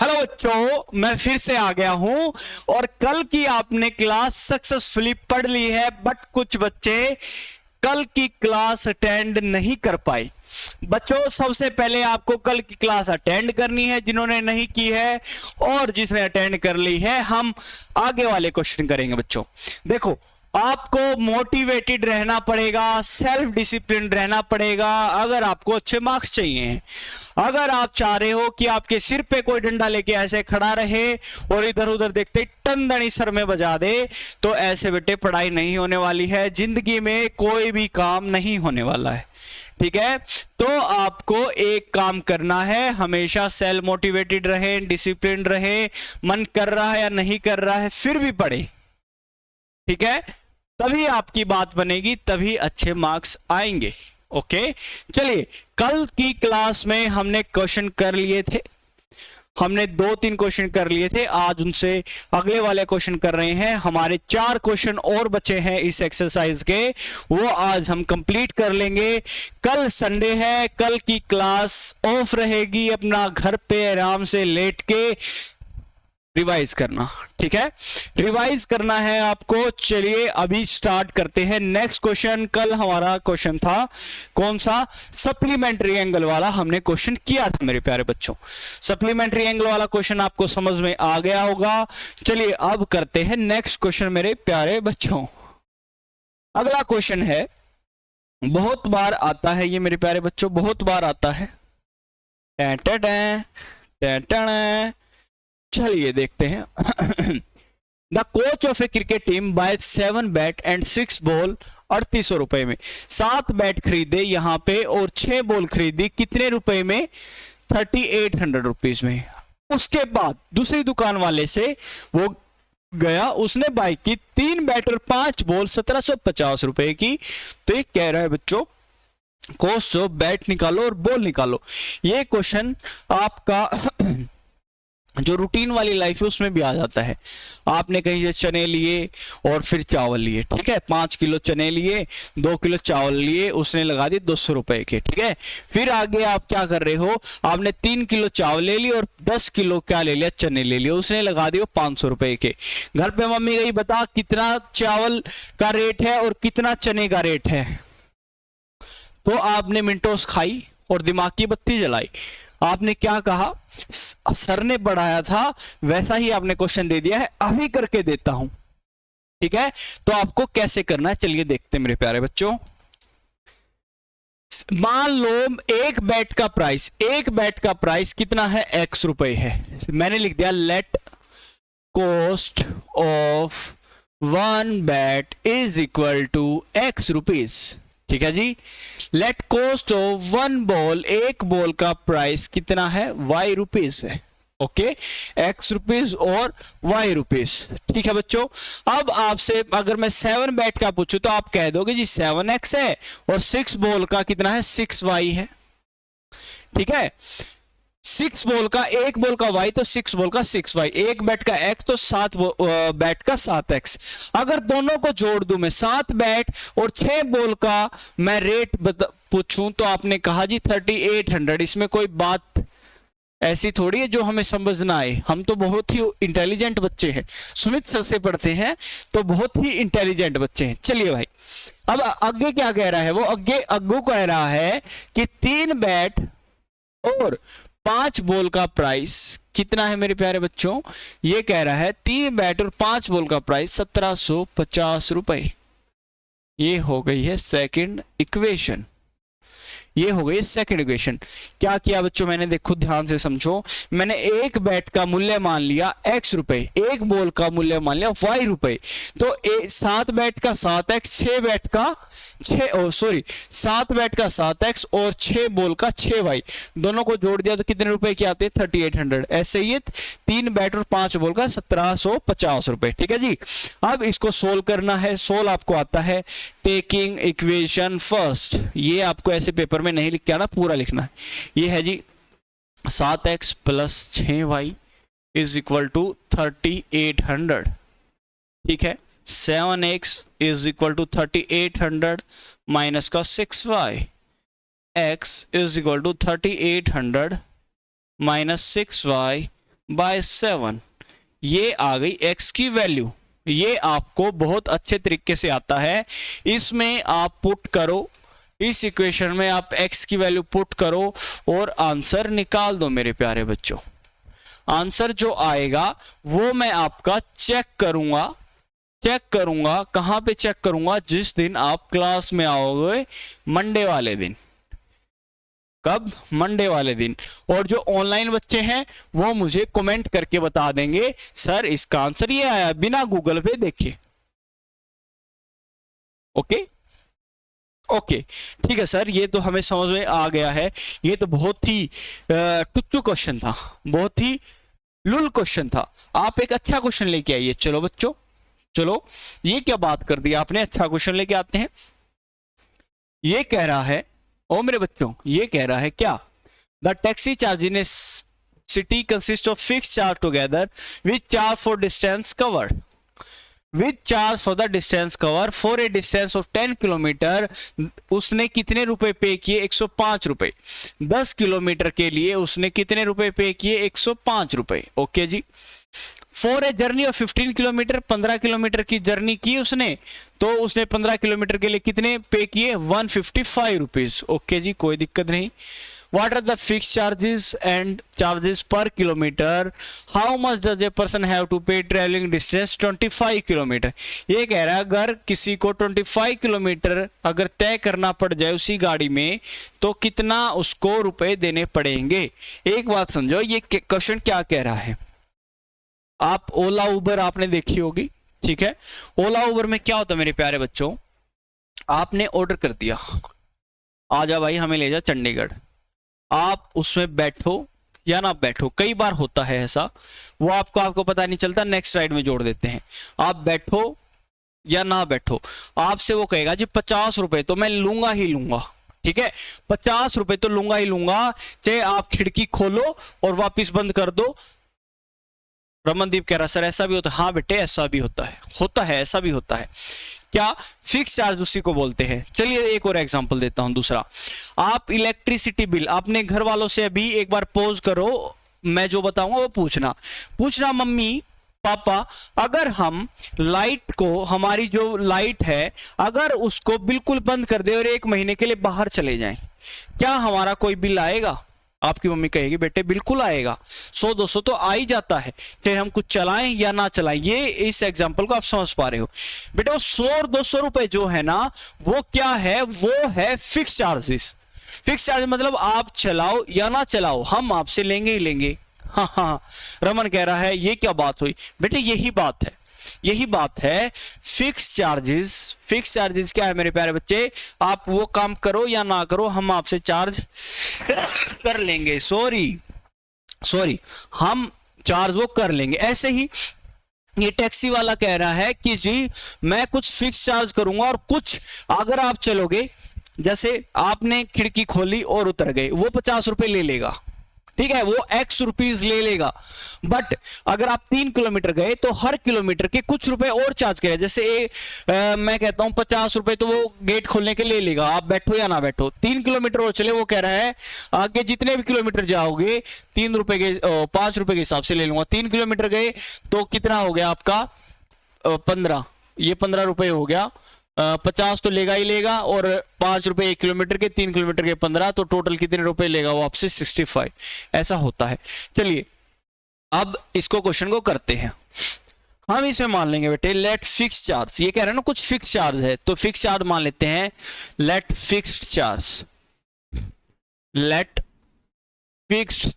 Hello बच्चों, मैं फिर से आ गया हूं और कल की आपने क्लास सक्सेसफुली पढ़ ली है, बट कुछ बच्चे कल की क्लास अटेंड नहीं कर पाए। बच्चों, सबसे पहले आपको कल की क्लास अटेंड करनी है जिन्होंने नहीं की है, और जिसने अटेंड कर ली है हम आगे वाले क्वेश्चन करेंगे। बच्चों देखो, आपको मोटिवेटेड रहना पड़ेगा, सेल्फ डिसिप्लिन रहना पड़ेगा अगर आपको अच्छे मार्क्स चाहिए। अगर आप चाह रहे हो कि आपके सिर पे कोई डंडा लेके ऐसे खड़ा रहे और इधर उधर देखते टंदनी सर में बजा दे, तो ऐसे बेटे पढ़ाई नहीं होने वाली है, जिंदगी में कोई भी काम नहीं होने वाला है। ठीक है, तो आपको एक काम करना है, हमेशा सेल्फ मोटिवेटेड रहे, डिसिप्लिन रहे, मन कर रहा है या नहीं कर रहा है फिर भी पढ़े। ठीक है, तभी आपकी बात बनेगी, तभी अच्छे मार्क्स आएंगे। ओके, चलिए, कल की क्लास में हमने क्वेश्चन कर लिए थे, हमने 2-3 क्वेश्चन कर लिए थे, आज उनसे अगले वाले क्वेश्चन कर रहे हैं। हमारे 4 क्वेश्चन और बचे हैं इस एक्सरसाइज के, वो आज हम कंप्लीट कर लेंगे। कल संडे है, कल की क्लास ऑफ रहेगी, अपना घर पे आराम से लेट के रिवाइज करना। ठीक है, रिवाइज करना है आपको। चलिए अभी स्टार्ट करते हैं नेक्स्ट क्वेश्चन। कल हमारा क्वेश्चन था कौन सा, सप्लीमेंट्री एंगल वाला हमने क्वेश्चन किया था मेरे प्यारे बच्चों। सप्लीमेंट्री एंगल वाला क्वेश्चन आपको समझ में आ गया होगा। चलिए अब करते हैं नेक्स्ट क्वेश्चन मेरे प्यारे बच्चों। अगला क्वेश्चन है, बहुत बार आता है ये मेरे प्यारे बच्चों, बहुत बार आता है। चलिए देखते हैं। The coach of a cricket team buy 7 bat and 6 ball 3800 रुपए में। 7 बैट खरीदे यहाँ पे और 6 बॉल खरीदी, कितने रुपए में? 3800 रुपीज में। उसके बाद दूसरी दुकान वाले से वो गया, उसने बाय की 3 बैट और 5 बॉल 1750 रुपए की। तो ये कह रहा है बच्चों, कॉस्ट ऑफ बैट निकालो और बॉल निकालो। ये क्वेश्चन आपका जो रूटीन वाली लाइफ है उसमें भी आ जाता है। आपने कहीं से चने लिए और फिर चावल लिए, ठीक है, 5 किलो चने लिए, 2 किलो चावल लिए, उसने लगा दिए 200 रुपए के। ठीक है, फिर आगे आप क्या कर रहे हो, आपने 3 किलो चावल ले लिए और 10 किलो क्या ले लिया, चने ले लिए, उसने लगा दिए 500 रुपए के। घर पे मम्मी गई, बता कितना चावल का रेट है और कितना चने का रेट है। तो आपने मिंटोस खाई और दिमाग की बत्ती जलाई। आपने क्या कहा, सर ने बढ़ाया था वैसा ही आपने क्वेश्चन दे दिया है, अभी करके देता हूं। ठीक है, तो आपको कैसे करना है चलिए देखते हैं मेरे प्यारे बच्चों। मान लो एक बैट का प्राइस कितना है, x रुपए है। मैंने लिख दिया let cost of 1 bat is equal to x rupees. ठीक है जी, लेट कॉस्ट ऑफ 1 बॉल, एक बॉल का प्राइस कितना है, y रुपीज है। ओके, x रुपीज और y रुपीज। ठीक है बच्चों, अब आपसे अगर मैं 7 बैट का पूछूं तो आप कह दोगे जी 7x है और 6 बॉल का कितना है, 6y है। ठीक है, 6 बॉल का, एक बॉल का y तो 6 बॉल का 6y, एक बैट का x तो 7 बैट का 7x। अगर दोनों को जोड़ दूं मैं, 7 बैट और 6 बॉल का मैं रेट पूछूं तो आपने कहा जी 3800। इसमें कोई बात ऐसी थोड़ी है जो हमें समझना आए, हम तो बहुत ही इंटेलिजेंट बच्चे हैं, सुमित सर से पढ़ते हैं तो बहुत ही इंटेलिजेंट बच्चे हैं। चलिए भाई, अब आगे क्या कह रहा है वो, अग्गू कह रहा है कि 3 बैट और 5 बॉल का प्राइस कितना है मेरे प्यारे बच्चों। ये कह रहा है 3 बैट और 5 बॉल का प्राइस 1750 रुपए। ये हो गई है सेकंड इक्वेशन। ये हो गई सेकंड इक्वेशन। क्या किया बच्चों मैंने, देखो ध्यान से समझो, मैंने एक बैट का मूल्य मान लिया x रुपए, एक बॉल का मूल्य मान लिया y रुपए। तो 7 बैट का 7x, 6 बैट का 7 बैट का 7x और 6 बॉल का 6y, दोनों को जोड़ दिया तो कितने रुपए के आते हैं, 3800। ऐसे ही 3 बैट और 5 बॉल का 1750 रुपए। ठीक है जी, अब इसको सोल्व करना है। सोल्व आपको आता है टेकिंग इक्वेशन फर्स्ट। ये आपको ऐसे पेपर में नहीं लिख के आना, पूरा लिखना है। ये है जी 7x plus 6y is equal to 3800। ठीक है, 7x is equal to 3800 minus का 6y, x is equal to 3800 minus 6y by 7, ये आ गई x की वैल्यू। ये आपको बहुत अच्छे तरीके से आता है। इसमें आप पुट करो, इस इक्वेशन में आप x की वैल्यू पुट करो और आंसर निकाल दो मेरे प्यारे बच्चों। आंसर जो आएगा वो मैं आपका चेक करूंगा कहां पे चेक करूंगा? जिस दिन आप क्लास में आओगे, मंडे वाले दिन। कब? मंडे वाले दिन। और जो ऑनलाइन बच्चे हैं वो मुझे कमेंट करके बता देंगे सर इसका आंसर ये आया, बिना गूगल पे देखे। ओके ओके ठीक है सर, ये तो हमें समझ में आ गया है। ये तो बहुत ही टुच्चू क्वेश्चन था, बहुत ही लुल क्वेश्चन था। आप एक अच्छा क्वेश्चन लेके आइए। चलो बच्चों, चलो, ये क्या बात कर दी आपने, अच्छा क्वेश्चन लेके आते हैं। ये कह रहा है, ओ मेरे बच्चों, ये कह रहा है क्या? The taxi charge in A city consist of fix charge together with charge for distance covered, with charge for the distance cover for a distance of 10 kilometre. उसने कितने रुपए पे किए? 105 रुपए। 10 किलोमीटर के लिए उसने कितने रुपए पे किए? 105 रुपए। ओके जी। For a journey of 15 kilometre, 15 kilometre की जर्नी की उसने, तो उसने 15 किलोमीटर के लिए कितने पे किए? 155 रुपीज। ओके जी, कोई दिक्कत नहीं। What are the fixed charges and charges per kilometer? How much does a person have to pay traveling distance 25 kilometre? ये कह रहा है अगर किसी को 25 किलोमीटर अगर तय करना पड़ जाए उसी गाड़ी में, तो कितना उसको रुपए देने पड़ेंगे? एक बात समझो, ये क्वेश्चन क्या कह रहा है। आप ओला उबर आपने देखी होगी, ठीक है। ओला उबर में क्या होता है मेरे प्यारे बच्चों, आपने ऑर्डर कर दिया, आजा भाई हमें ले जा चंडीगढ़। आप उसमें बैठो या ना बैठो, कई बार होता है ऐसा, वो आपको पता नहीं चलता, नेक्स्ट राइड में जोड़ देते हैं। आप बैठो या ना बैठो, आपसे वो कहेगा जी 50 रुपए तो मैं लूंगा ही लूंगा, ठीक है, 50 रुपए तो लूंगा ही लूंगा, चाहे आप खिड़की खोलो और वापिस बंद कर दो। रमनदीप कह रहा सर ऐसा भी होता है? हाँ बेटे ऐसा भी होता है, ऐसा भी होता है। क्या? फिक्स चार्ज उसी को बोलते हैं। चलिए एक और एग्जांपल देता हूं, दूसरा। आप इलेक्ट्रिसिटी बिल, आपने घर वालों से अभी एक बार पॉज करो, मैं जो बताऊंगा वो पूछना मम्मी पापा, अगर हम लाइट को, हमारी जो लाइट है, अगर उसको बिल्कुल बंद कर दे और 1 महीने के लिए बाहर चले जाएं, क्या हमारा कोई बिल आएगा? आपकी मम्मी कहेगी बेटे बिल्कुल आएगा, 100-200 तो आ ही जाता है, चाहे हम कुछ चलाएं या ना चलाएं। ये इस एग्जांपल को आप समझ पा रहे हो बेटे। वो 100 और 200 रुपए जो है ना, वो क्या है? वो है फिक्स चार्जेस। फिक्स चार्ज मतलब आप चलाओ या ना चलाओ, हम आपसे लेंगे ही लेंगे। हाँ, रमन कह रहा है ये क्या बात हुई बेटे? यही बात है फिक्स चार्जेस क्या है मेरे प्यारे बच्चे? आप वो काम करो या ना करो, हम आपसे चार्ज कर लेंगे। सॉरी, हम चार्ज वो कर लेंगे। ऐसे ही ये टैक्सी वाला कह रहा है कि जी मैं कुछ फिक्स चार्ज करूंगा और कुछ अगर आप चलोगे, जैसे आपने खिड़की खोली और उतर गए, वो 50 रुपए ले लेगा, ठीक है, वो x रुपीज ले लेगा। बट अगर आप 3 किलोमीटर गए तो हर किलोमीटर के कुछ रुपए और चार्ज करेगा। जैसे मैं कहता हूं 50 रुपए तो वो गेट खोलने के ले लेगा, आप बैठो या ना बैठो। 3 किलोमीटर और चले, वो कह रहा है आगे जितने भी किलोमीटर जाओगे 3 रुपए के 5 रुपए के हिसाब से ले लूंगा। 3 किलोमीटर गए तो कितना हो गया आपका? 15, ये 15 रुपए हो गया। 50 तो लेगा ही लेगा, और 5 रुपए 1 किलोमीटर के, 3 किलोमीटर के 15, तो टोटल कितने रुपए लेगा वो आपसे? 65। ऐसा होता है। चलिए अब इसको क्वेश्चन को करते हैं। हम इसमें मान लेंगे बेटे लेट फिक्स चार्ज, ये कह रहे हैं ना कुछ फिक्स चार्ज है, तो फिक्स चार्ज मान लेते हैं लेट फिक्स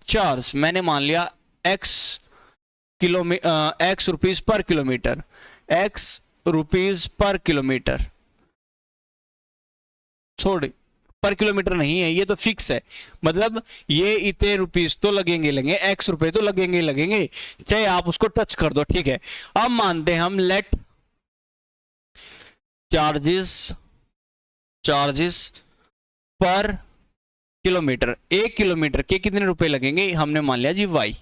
चार्ज मैंने मान लिया x rupees per kilometre, x rupees per kilometre, छोड़ पर किलोमीटर नहीं है, ये तो फिक्स है, मतलब ये इतने रुपीज तो लगेंगे, x रुपए तो लगेंगे, चाहे आप उसको टच कर दो, ठीक है। अब मानते हैं हम लेट चार्जेस पर किलोमीटर, 1 किलोमीटर के कितने रुपए लगेंगे? हमने मान लिया जी y,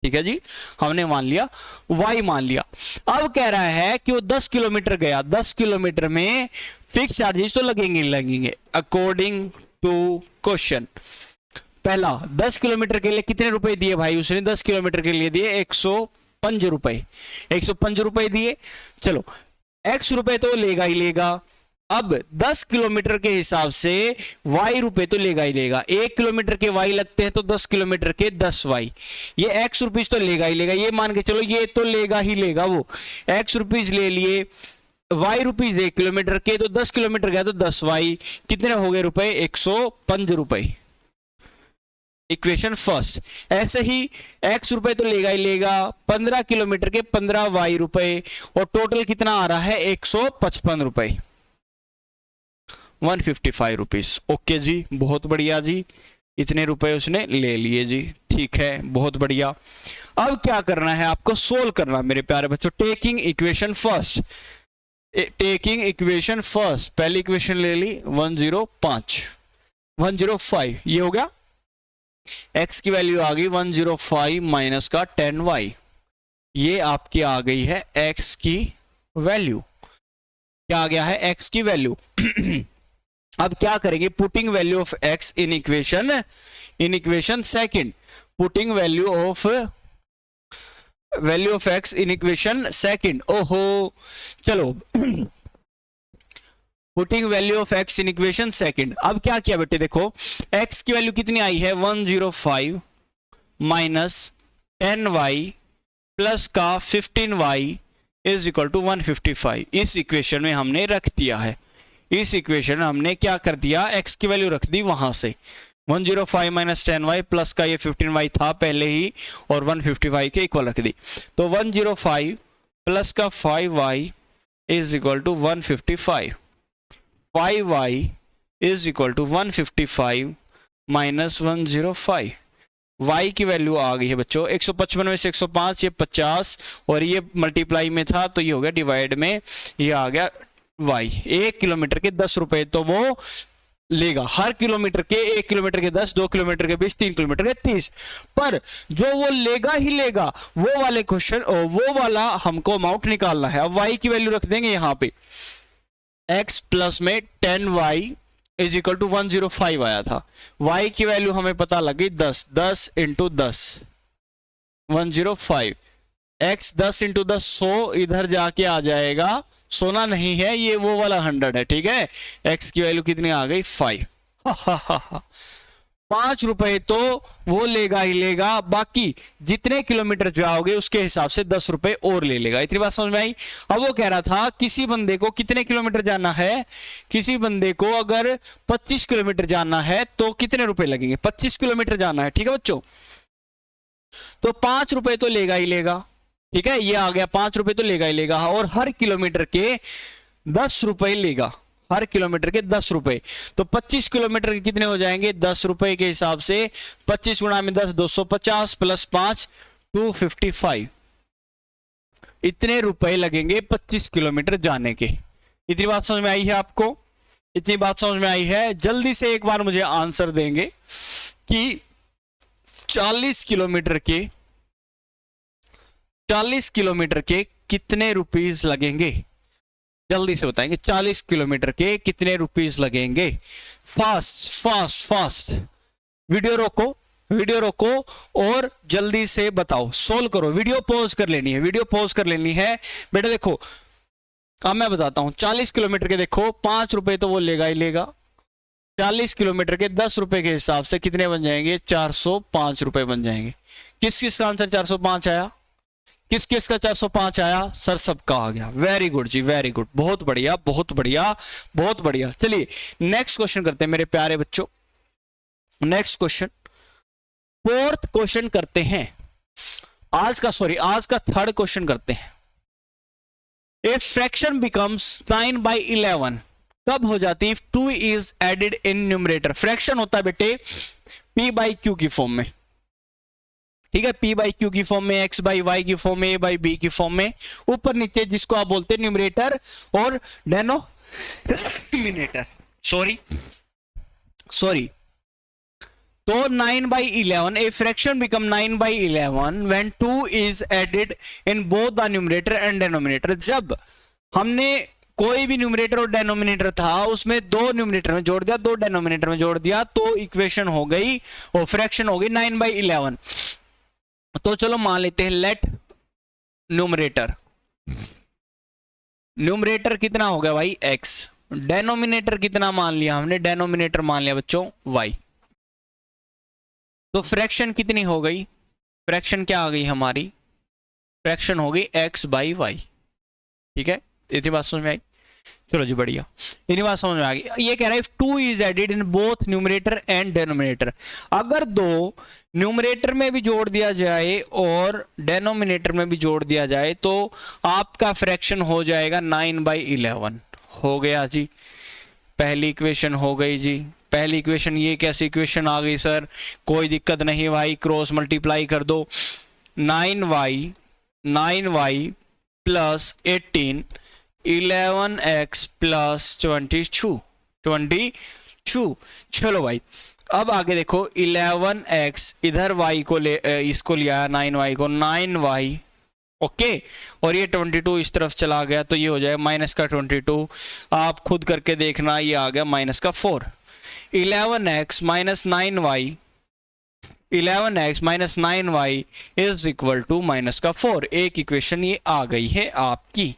ठीक है जी, हमने मान लिया y मान लिया। अब कह रहा है कि वो 10 किलोमीटर गया, 10 किलोमीटर में फिक्स चार्जेस तो लगेंगे अकॉर्डिंग टू क्वेश्चन। पहला 10 किलोमीटर के लिए कितने रुपए दिए भाई उसने? 10 किलोमीटर के लिए दिए 105 रुपए, 105 रुपए दिए। चलो x रुपए तो लेगा ही लेगा। अब 10 किलोमीटर के हिसाब से y रुपए तो लेगा ही लेगा। 1 किलोमीटर के y लगते हैं तो 10 किलोमीटर के 10y, ये x रुपीज तो लेगा ही लेगा। ये मान के चलो ये तो लेगा ही लेगा, वो x रुपीज ले लिए, y रुपीज 1 किलोमीटर के, तो 10 किलोमीटर गया तो 10y, कितने हो गए रुपए? 105 रुपए। Equation first. ऐसे ही x रुपए तो लेगा ही लेगा, 15 किलोमीटर के 15y रुपए, और टोटल कितना आ रहा है? 155 रुपए, 155 रुपीज। ओके जी, बहुत बढ़िया जी, इतने रुपए उसने ले लिए जी, ठीक है, बहुत बढ़िया। अब क्या करना है आपको? सोल्व करना मेरे प्यारे बच्चों। Taking equation first, taking equation first. पहली इक्वेशन ले ली 105, ये हो गया। x की वैल्यू आ गई 105 माइनस का 10y, ये आपकी आ गई है x की वैल्यू। क्या आ गया है? x की वैल्यू। अब क्या करेंगे? Putting value of x in equation second, putting value of x in equation second. ओहो, चलो putting value of x in equation second. अब क्या किया बेटे? देखो x की वैल्यू कितनी आई है? 105 माइनस 10y प्लस का 15y इज इक्वल टू 155। इस इक्वेशन में हमने रख दिया है, इस इक्वेशन में हमने क्या कर दिया? x की वैल्यू रख दी वहां से, 105 माइनस 10y प्लस का ये 15y था पहले ही, और 155 के इक्वल रख दी। तो 105 प्लस का 5y is equal to 155, 5y is equal to 155 minus 105। y की वैल्यू आ गई है बच्चों 155 में से 105, ये 50, और ये मल्टीप्लाई में था तो ये हो गया डिवाइड में, ये आ गया y। 1 किलोमीटर के 10 रुपए तो वो लेगा, हर किलोमीटर के, 1 किलोमीटर के 10, 2 किलोमीटर के 20, 3 किलोमीटर के 30, पर जो वो लेगा ही लेगा वो वाले क्वेश्चन, वो वाला हमको अमाउंट निकालना है। अब y की वैल्यू रख देंगे यहाँ पे, x प्लस में 10y इज इक्वल टू 105 आया था, y की वैल्यू हमें पता लगी 10, 10 इंटू 10 105, x 10 इंटू 10 100, इधर जाके आ जाएगा, सोना नहीं है ये, वो वाला 100 है, ठीक है। x की वैल्यू कितनी आ गई? 5। 5 रुपए तो वो लेगा ही लेगा, बाकी जितने किलोमीटर जाओगे उसके हिसाब से 10 रुपए और ले लेगा। इतनी बात समझ में आई? अब वो कह रहा था किसी बंदे को कितने किलोमीटर जाना है, किसी बंदे को अगर 25 किलोमीटर जाना है तो कितने रुपए लगेंगे? 25 किलोमीटर जाना है, ठीक है बच्चों, तो 5 रुपए तो लेगा ही लेगा, ठीक है, ये आ गया 5 रुपए तो लेगा ही लेगा, और हर किलोमीटर के 10 रुपए लेगा, हर किलोमीटर के 10 रुपए, तो 25 किलोमीटर के कितने हो जाएंगे? 10 रुपए के हिसाब से 25 गुणा में 10 250 प्लस 5 255, इतने रुपए लगेंगे 25 किलोमीटर जाने के। इतनी बात समझ में आई है आपको? इतनी बात समझ में आई है? जल्दी से एक बार मुझे आंसर देंगे कि 40 किलोमीटर के कितने रुपीस लगेंगे? जल्दी से बताएंगे 40 किलोमीटर के कितने रुपीस लगेंगे? फास्ट फास्ट फास्ट, वीडियो रोको और जल्दी से बताओ, सोल्व करो। वीडियो पॉज कर लेनी है, वीडियो पॉज कर लेनी है बेटा। देखो अब मैं बताता हूं, 40 किलोमीटर के देखो 5 रुपए तो वो लेगा ही लेगा, 40 किलोमीटर के 10 रुपए के हिसाब से कितने बन जाएंगे? 405 रुपए बन जाएंगे। किस किस का आंसर 405 आया? किस किस का 405 आया? सर सबका आ गया। वेरी गुड जी, वेरी गुड, बहुत बढ़िया बहुत बढ़िया बहुत बढ़िया। चलिए नेक्स्ट क्वेश्चन करते हैं मेरे प्यारे बच्चों, नेक्स्ट क्वेश्चन, फोर्थ क्वेश्चन करते हैं आज का थर्ड क्वेश्चन करते हैं। ए फ्रैक्शन बिकम्स 9/11 कब हो जाती है? 2 is added in numerator. Fraction होता है बेटे p/q की फॉर्म में, ठीक है, p/q की फॉर्म में, x/y की फॉर्म में, a/b की फॉर्म में, ऊपर नीचे, जिसको आप बोलते हैं न्यूमरेटर और डिनोमिनेटर। सॉरी तो 9/11, a fraction become 9/11 when 2 is added in both the numerator and denominator। जब हमने कोई भी न्यूमरेटर और डेनोमिनेटर था उसमें दो न्यूमरेटर में जोड़ दिया, दो डेनोमिनेटर में जोड़ दिया, तो इक्वेशन हो गई और फ्रैक्शन हो गई 9/11। तो चलो मान लेते हैं लेट न्यूमरेटर कितना हो गया भाई x, डेनोमिनेटर कितना मान लिया हमने, डेनोमिनेटर मान लिया बच्चों y। तो फ्रैक्शन कितनी हो गई, फ्रैक्शन क्या आ गई हमारी, फ्रैक्शन हो गई x/y। ठीक है, इतनी बात समझ में आई। चलो जी बढ़िया, इतनी बात समझ में आ गई। ये कह रहा है if 2 is added in both numerator and denominator, अगर दो न्यूमरेटर में भी जोड़ दिया जाए और डेनोमिनेटर में भी जोड़ दिया जाए तो आपका फ्रैक्शन हो जाएगा 9/11। हो गया जी, पहली इक्वेशन हो गई जी। पहली इक्वेशन, ये कैसी इक्वेशन आ गई सर, कोई दिक्कत नहीं भाई, क्रॉस मल्टीप्लाई कर दो, 9y प्लस 18 11x प्लस 22। चलो भाई अब आगे देखो, 11x इधर y को ले, इसको लिया 9y को, 9y ओके, और ये 22 इस तरफ चला गया तो ये हो जाएगा माइनस का 22। आप खुद करके देखना, ये आ गया माइनस का 4। 11x minus 9y, 11x minus 9y is equal to minus का 4। एक इक्वेशन ये आ गई है आपकी,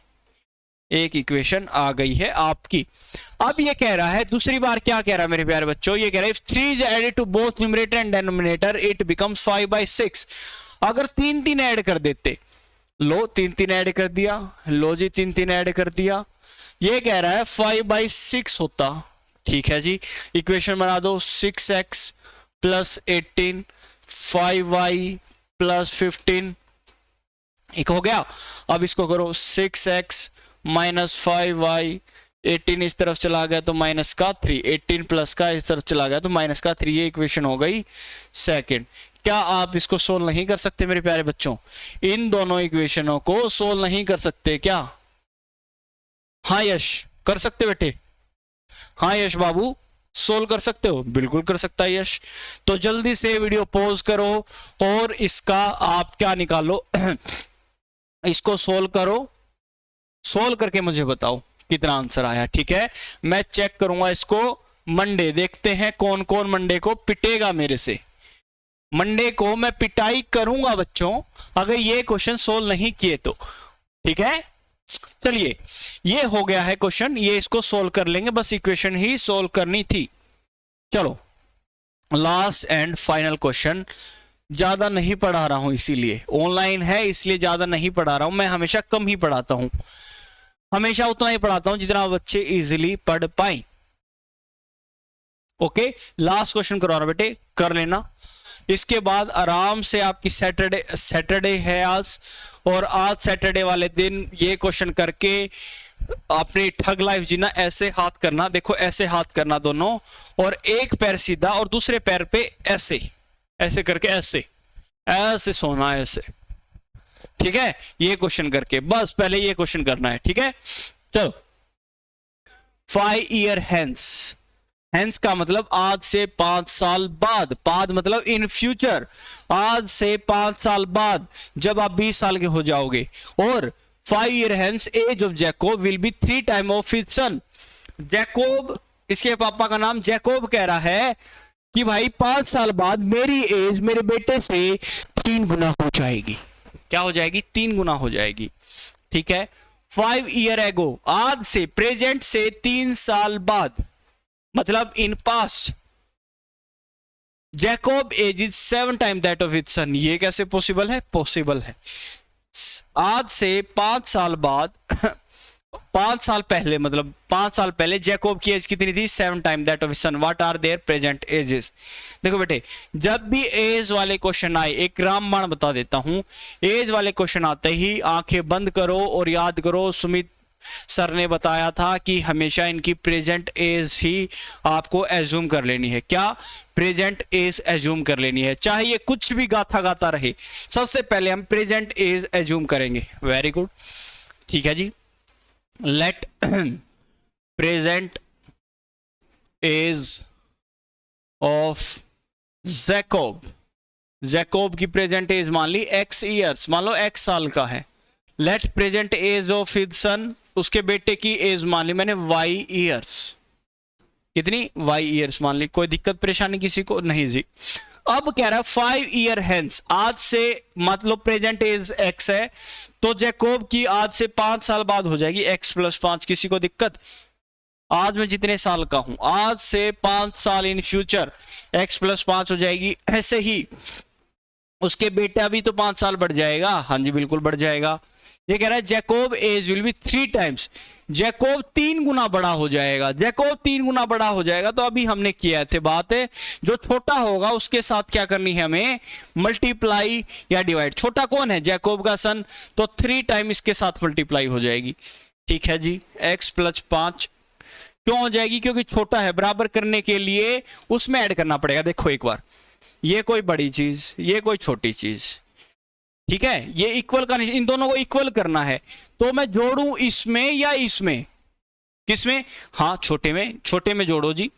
एक इक्वेशन आ गई है आपकी। अब ये कह रहा है दूसरी बार, क्या कह रहा है मेरे प्यारे बच्चों, ये कह रहा है if 3 is added to both numerator and denominator it becomes 5/6। अगर 3 ऐड कर देते, लो 3 ऐड कर दिया, लो जी 3 ऐड कर दिया, ये कह रहा है 5/6 होता। ठीक है जी, इक्वेशन बना दो, 6x प्लस 18 5y प्लस 15, एक हो गया। अब इसको करो 6x माइनस 5y, 18 इस तरफ चला गया तो माइनस का 3, 18 प्लस का इस तरफ चला गया तो माइनस का 3। ये इक्वेशन हो गई सेकंड। क्या आप इसको सोल्व नहीं कर सकते मेरे प्यारे बच्चों, इन दोनों इक्वेशनों को सोल्व नहीं कर सकते क्या? हाँ यश, कर सकते बेटे? हाँ यश बाबू, सोल्व कर सकते हो? बिल्कुल कर सकता है यश। तो जल्दी से वीडियो पॉज करो और इसका आप क्या निकालो इसको सोल्व करो, सोल्व करके मुझे बताओ कितना आंसर आया। ठीक है, मैं चेक करूंगा इसको मंडे, देखते हैं कौन कौन मंडे को पिटेगा मेरे से। मंडे को मैं पिटाई करूंगा बच्चों अगर ये क्वेश्चन सोल्व नहीं किए तो। ठीक है, चलिए ये हो गया है क्वेश्चन, ये इसको सोल्व कर लेंगे, बस इक्वेशन ही सोल्व करनी थी। चलो लास्ट एंड फाइनल क्वेश्चन, ज्यादा नहीं पढ़ा रहा हूं, इसीलिए ऑनलाइन है इसलिए ज्यादा नहीं पढ़ा रहा हूं, मैं हमेशा कम ही पढ़ाता हूं, हमेशा उतना ही पढ़ाता हूं जितना बच्चे इजीली पढ़ पाए। ओके, लास्ट क्वेश्चन करवा रहा बेटे, कर लेना। इसके बाद आराम से आपकी सैटरडे है आज, और आज सैटरडे वाले दिन ये क्वेश्चन करके अपनी ठग लाइफ जीना। ऐसे हाथ करना, देखो ऐसे हाथ करना दोनों, और एक पैर सीधा और दूसरे पैर पे ऐसे ऐसे करके ऐसे ऐसे सोना ऐसे। ठीक है, ये क्वेश्चन करके बस पहले ये क्वेश्चन करना है। ठीक है, चलो 5 year hence, हेंस का मतलब आज से 5 साल बाद, बाद मतलब इन फ्यूचर, आज से 5 साल बाद जब आप 20 साल के हो जाओगे। और 5 year hence age of Jacob will be 3 time of his son. Jacob, इसके पापा का नाम जैकोब कह रहा है कि भाई 5 साल बाद मेरी एज मेरे बेटे से 3 गुना हो जाएगी। क्या हो जाएगी? 3 गुना हो जाएगी। ठीक है, 5 year ago, आज से, प्रेजेंट से 3 साल बाद, मतलब in past, Jacob age is 7 time that of his son. ये कैसे पॉसिबल है? पॉसिबल है। आज से 5 साल बाद 5 साल पहले, मतलब 5 साल पहले जैकोब की एज कितनी थी? 7 time that of his son. What are their present ages? देखो बेटे, जब भी एज वाले क्वेश्चन आए, एक रामबाण बता देता हूं, एज वाले क्वेश्चन आते ही आंखें बंद करो और याद करो, सुमित सर ने बताया था कि हमेशा इनकी प्रेजेंट एज ही आपको एज्यूम कर लेनी है। क्या? प्रेजेंट एज एज्यूम कर लेनी है, चाहे ये कुछ भी गाथा गाता रहे, सबसे पहले हम प्रेजेंट एज एज्यूम करेंगे। वेरी गुड, ठीक है जी। Let present age of Jacob, Jacob की प्रेजेंट एज मान ली x ईयर्स, मान लो x साल का है, let present age of his son, उसके बेटे की एज मान ली मैंने y ईयर्स, कितनी y ईयर्स मान ली। कोई दिक्कत परेशानी किसी को नहीं जी। अब कह रहा है 5 ईयर हेंस, आज से मतलब प्रेजेंट एज x है, तो जैकोब की आज से 5 साल बाद हो जाएगी x + 5। किसी को दिक्कत? आज मैं जितने साल का हूं, आज से 5 साल इन फ्यूचर x + 5 हो जाएगी। ऐसे ही उसके बेटा भी तो 5 साल बढ़ जाएगा। हाँ जी बिल्कुल बढ़ जाएगा। ये कह रहा है Jacob age will be 3 times, Jacob 3 गुना बड़ा हो जाएगा। जैकोब 3 गुना बड़ा हो जाएगा, तो अभी हमने किया थे बात है, जो छोटा होगा उसके साथ क्या करनी है हमें, मल्टीप्लाई या डिवाइड। छोटा कौन है? जैकोब का सन, तो 3 टाइम इसके साथ मल्टीप्लाई हो जाएगी। ठीक है जी। x + 5 क्यों हो जाएगी? क्योंकि छोटा है, बराबर करने के लिए उसमें ऐड करना पड़ेगा। देखो एक बार, ये कोई बड़ी चीज, ये कोई छोटी चीज, ठीक है, ये इक्वल का नहीं, इन दोनों को इक्वल करना है, तो मैं जोड़ूं इसमें या इसमें? किसमें? हाँ छोटे में, छोटे में जोड़ो जी।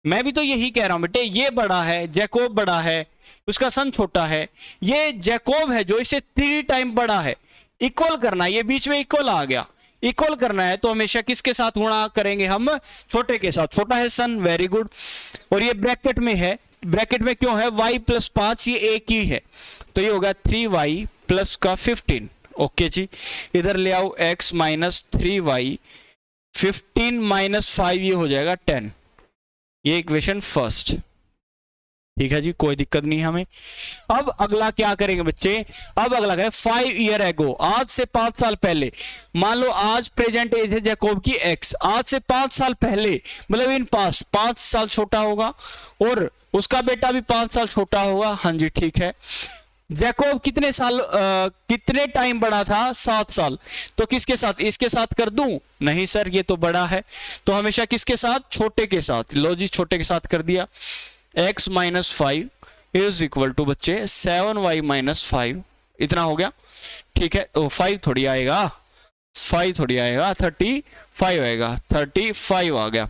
मैं भी तो यही कह रहा हूं बेटे, ये बड़ा है, जैकोब बड़ा है, उसका सन छोटा है, ये जैकोब है जो इससे 3 टाइम बड़ा है। इक्वल करना है, ये बीच में इक्वल आ गया, इक्वल करना है तो हमेशा किसके साथ गुणा करेंगे हम? छोटे के साथ। छोटा है सन, वेरी गुड। और ये ब्रैकेट में है, ब्रैकेट में क्यों है? y + 5 ये एक ही है, तो ये होगा 3y + का 15। ओके जी, इधर ले आओ x - 3y, 15 - 5 ये हो जाएगा 10। ये इक्वेशन फर्स्ट। ठीक है जी, कोई दिक्कत नहीं हमें। अब अगला क्या करेंगे बच्चे? अब अगला करें 5 ईयर एगो, आज से 5 साल पहले। मान लो आज प्रेजेंट एज है जैकोब की x, आज से 5 साल पहले मतलब इन पास्ट 5 साल छोटा होगा, और उसका बेटा भी 5 साल छोटा होगा। हाँ जी ठीक है। जैकोब कितने साल कितने टाइम बड़ा था? 7 साल। तो किसके साथ? इसके साथ कर दूं? नहीं सर, ये तो बड़ा है, तो हमेशा किसके साथ? छोटे के साथ। लो जी, छोटे के साथ कर दिया। x - 5 इज इक्वल टू बच्चे 7y - 5, इतना हो गया। ठीक है, 5 थोड़ी आएगा, 5 थोड़ी आएगा, 35 आएगा, 35 आ गया।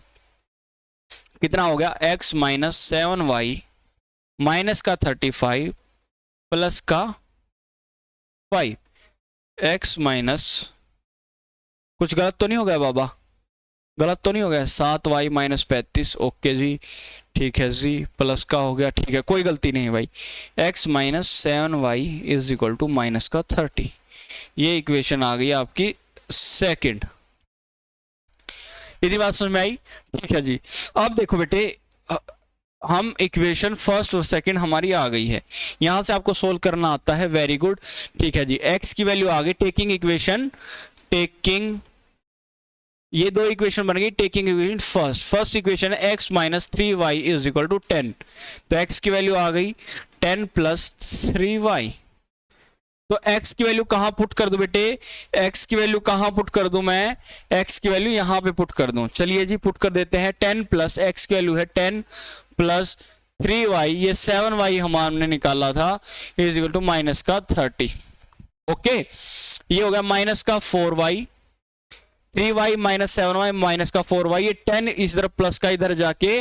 कितना हो गया? x - 7y माइनस का 35 प्लस का 5, x माइनस, कुछ गलत तो नहीं हो गया बाबा? गलत तो नहीं हो गया? 7y - 35। ओके जी ठीक है जी, प्लस का हो गया। ठीक है, कोई गलती नहीं भाई। x - 7y is equal to minus का 30। ये इक्वेशन आ गई आपकी सेकंड। इतनी बात समझ में आई? ठीक है जी। अब देखो बेटे, हम इक्वेशन फर्स्ट और सेकंड हमारी आ गई है, यहां से आपको सोल्व करना आता है, वेरी गुड। ठीक है जी, x की वैल्यू आ गई, टेकिंग इक्वेशन, टेकिंग, ये दो इक्वेशन बन गई, टेकिंग इक्वेशन फर्स्ट इक्वेशन है x - 3y is equal to 10, तो x की वैल्यू आ गई 10 + 3y। तो x की वैल्यू कहां पुट कर दूं बेटे? x की वैल्यू कहां पुट कर दूं मैं? x की वैल्यू यहां पे पुट कर दूं। चलिए जी, पुट कर देते हैं। 10 प्लस x की वैल्यू है 10 + 3y, ये 7y हमने निकाला था, इज इक्वल टू माइनस का 30। ओके, ये हो गया माइनस का 4y, 3y - 7y माइनस का 4y, ये 10 इस तरफ प्लस का इधर जाके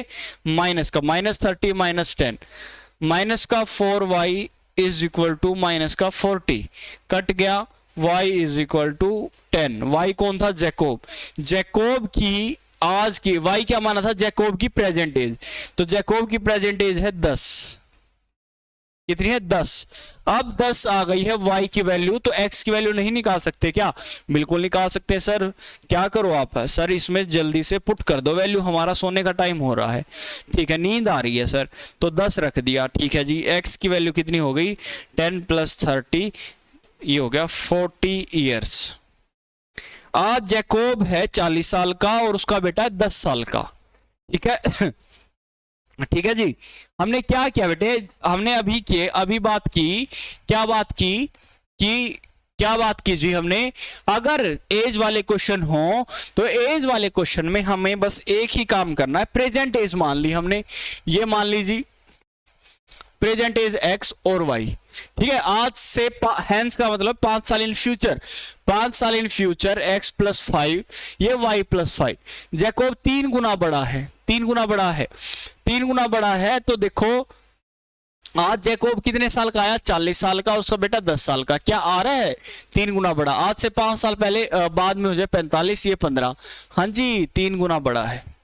माइनस का, -30 - 10, माइनस का 4y is equal to minus का 40, कट गया, y is equal to 10। y कौन था? जैकोब। जैकोब की आज की y क्या माना था? जैकोब की प्रेजेंट एज, तो जैकोब की प्रेजेंट एज है 10। कितनी है? 10। अब 10 आ गई है y की वैल्यू, तो x की वैल्यू नहीं निकाल सकते क्या? बिल्कुल निकाल सकते हैं सर। क्या करो आप? सर इसमें जल्दी से पुट कर दो वैल्यू, हमारा सोने का टाइम हो रहा है। ठीक है, नींद आ रही है सर, तो 10 रख दिया। ठीक है जी, x की वैल्यू कितनी हो गई? 10 + 30, ये हो गया 40 ईयर्स। आज जैकोब है 40 साल का और उसका बेटा है 10 साल का। ठीक है ठीक है जी। हमने क्या किया बेटे? हमने अभी बात की, क्या बात की जी हमने? अगर एज वाले क्वेश्चन हो तो एज वाले क्वेश्चन में हमें बस एक ही काम करना है, प्रेजेंट एज मान ली हमने, ये मान लीजिए प्रेजेंट एज x और y। ठीक है, आज से हैंस का मतलब 5 साल इन फ्यूचर, 5 साल इन फ्यूचर x + 5, ये y + 5। जैकोब 3 गुना बड़ा है, 3 गुना बड़ा है, 3 गुना बड़ा है, तो देखो आज जैकोब कितने साल का आया? 40 साल का, उसका बेटा 10 साल का। क्या आ रहा है? 3 गुना बड़ा। आज से 5 साल पहले बाद में हो जाए 45, ये 15। हाँ जी, 3 गुना बड़ा है।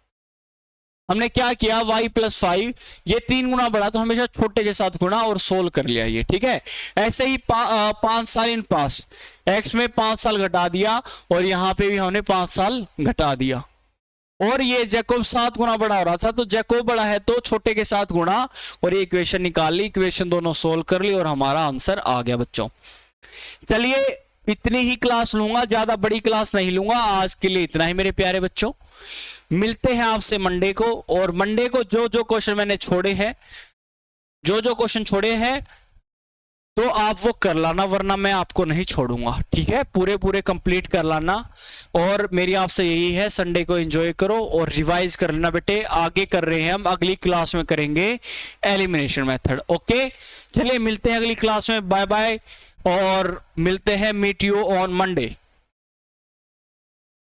हमने क्या किया, y + 5 ये 3 गुना बड़ा, तो हमेशा छोटे के साथ गुणा और सोल्व कर लिया ये, ठीक है। ऐसे ही 5 साल इन पास, x में 5 साल घटा दिया और यहां पे भी हमने 5 साल घटा दिया। और ये जैकोब 7 गुना बड़ा हो रहा था, तो जैकोब बड़ा है तो छोटे के साथ गुणा और ये इक्वेशन निकाल ली, इक्वेशन दोनों सोल्व कर ली और हमारा आंसर आ गया बच्चों। चलिए इतनी ही क्लास लूंगा, ज्यादा बड़ी क्लास नहीं लूंगा। आज के लिए इतना ही मेरे प्यारे बच्चों, मिलते हैं आपसे मंडे को। और मंडे को जो जो क्वेश्चन मैंने छोड़े हैं, तो आप वो कर लाना, वरना मैं आपको नहीं छोड़ूंगा, ठीक है। पूरे कंप्लीट कर लाना। और मेरी आपसे यही है, संडे को एंजॉय करो और रिवाइज कर लेना बेटे। आगे कर रहे हैं हम, अगली क्लास में करेंगे एलिमिनेशन मेथड। ओके, चलिए मिलते हैं अगली क्लास में। बाय बाय, और मिलते हैं, मीट यू ऑन मंडे।